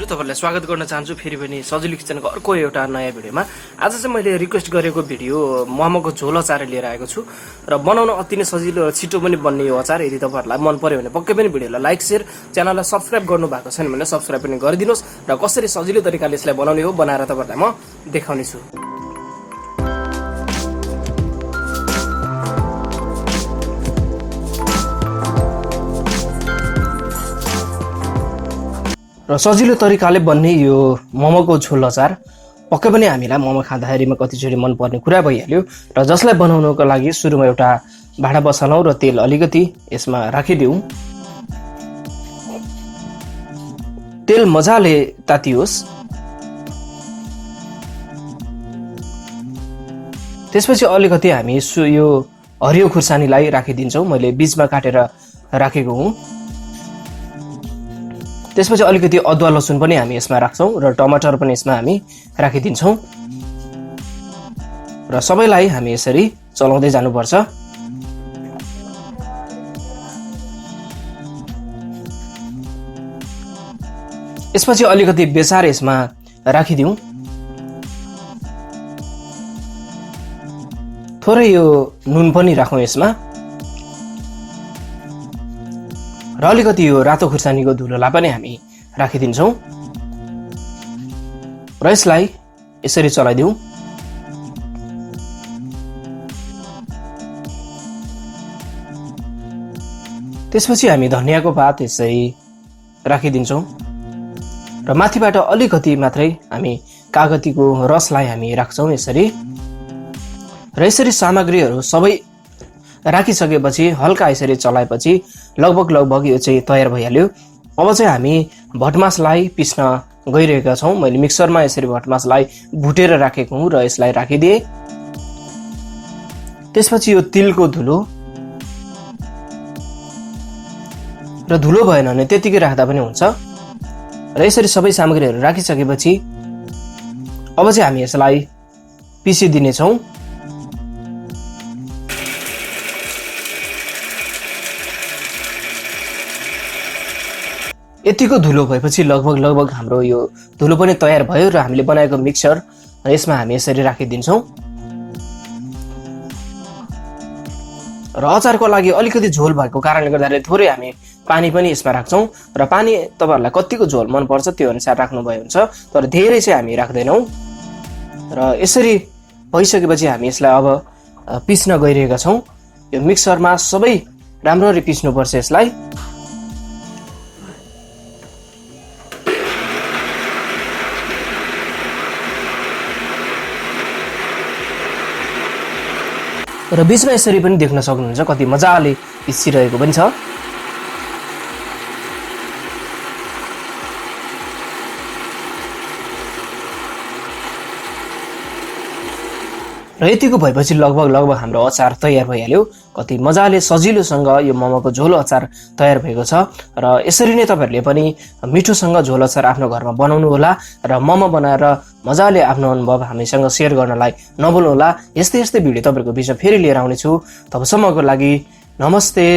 तपाईहरुलाई स्वागत गर्न चाहन्छु फेरि पनि सजिलो किचनको अर्को एउटा नयाँ भिडियोमा। आज चाहिँ मैले रिक्वेस्ट गरेको भिडियो मोमोको झोल अचार लिएर आएको छु र बनाउन अति नै सजिलो र छिटो पनि बन्ने यो अचार। यदि तपाईहरुलाई मन पर्यो भने पक्कै पनि भिडियोलाई लाइक शेयर च्यानललाई सब्स्क्राइब गर्नु भएको छैन भने सब्स्क्राइब पनि गरिदिनुस् र कसरी सजिलो तरिकाले यसलाई बनाउने हो बनाएर तपाईहरुलाई म देखाउने छु। र सजिलो तरिकाले बन्ने यो मोमोको झोल अचार पक्कै पनि हामीलाई मोमो खाँदाखेरिमा कतिचोटि मन पर्ने कुरा भइहाल्यो। र जसलाई बनाउनको लागि सुरुमा एउटा भाँडा बसालौं र तेल अलिकति यसमा राखिदिउँ। तेल मजाले तातियोस्। त्यसपछि अलिकति हामी यो हरियो खुर्सानीलाई राखिदिन्छौँ। मैले बीचमा काटेर राखेको हुँ। त्यसपछि अलिकति अदुवा लसुन पनि हामी यसमा राख्छौं र टमाटर पनि यसमा हामी राखिदिन्छौं र सबैलाई हामी यसरी चलाउँदै जानुपर्छ। यसपछि अलिकति बेसार यसमा राखिदिउँ। थोरै यो नुन पनि राखौं यसमा र अलिकति यो रातो खुर्सानीको धुलोलाई पनि हामी राखिदिन्छौं र यसलाई यसरी चलाइदिउँ। त्यसपछि हामी धनियाको पात यसरी राखिदिन्छौं र माथिबाट अलिकति मात्रै हामी कागतीको रसलाई हामी राख्छौं यसरी। र यसरी सामग्रीहरू सबै राखिसकेपछि हल्का यसरी चलाएपछि लगभग यो चाहिँ तयार भइहाल्यो। अब चाहिँ हामी भटमासलाई पिस्न गइरहेका छौं। मैले मिक्सरमा यसरी भटमासलाई भुटेर राखेको हुँ र यसलाई राखिदिए। त्यसपछि यो तिलको धुलो र धुलो भएन भने त्यतिकै राख्दा पनि हुन्छ। र यसरी सबै सामग्रीहरू राखिसकेपछि अब चाहिँ हामी यसलाई पिसिदिने छौं। यतिको धुलो भएपछि लगभग हाम्रो यो धुलो पनि तयार भयो र हामीले बनाएको मिक्सर र यसमा हामी यसरी राखिदिन्छौं। र अचारको लागि अलिकति झोल भएको कारणले गर्दाखेरि थोरै हामी पानी पनि यसमा राख्छौं र पानी तपाईहरुलाई कतिको झोल मन पर्छ त्यो अनुसार राख्नु भए हुन्छ, तर धेरै चाहिँ हामी राख्दैनौं। र यसरी भइसकेपछि हामी यसलाई अब पिस्न गइरहेका छौं। यो मिक्सरमा सबै राम्ररी पिस्नु पर्छ यसलाई। र बीचमा यसरी पनि देख्न सक्नुहुन्छ कति मजाले पिसिरहेको पनि छ। र यतिको भएपछि लगभग हाम्रो अचार तयार भइहाल्यो। कति मजाले सजिलोसँग यो मोमोको झोल अचार तयार भएको छ। र यसरी नै तपाईहरुले पनि मिठोसँग झोल अचार आफ्नो घरमा बनाउनु होला र मोमो बनाएर मजाले आफ्नो अनुभव हामीसँग शेयर गर्नलाई नभुल्नु होला। यस्तै भिडियो तपाईहरुको बीचमा फेरि लिएर आउने छु। तबसम्मको लागि नमस्ते।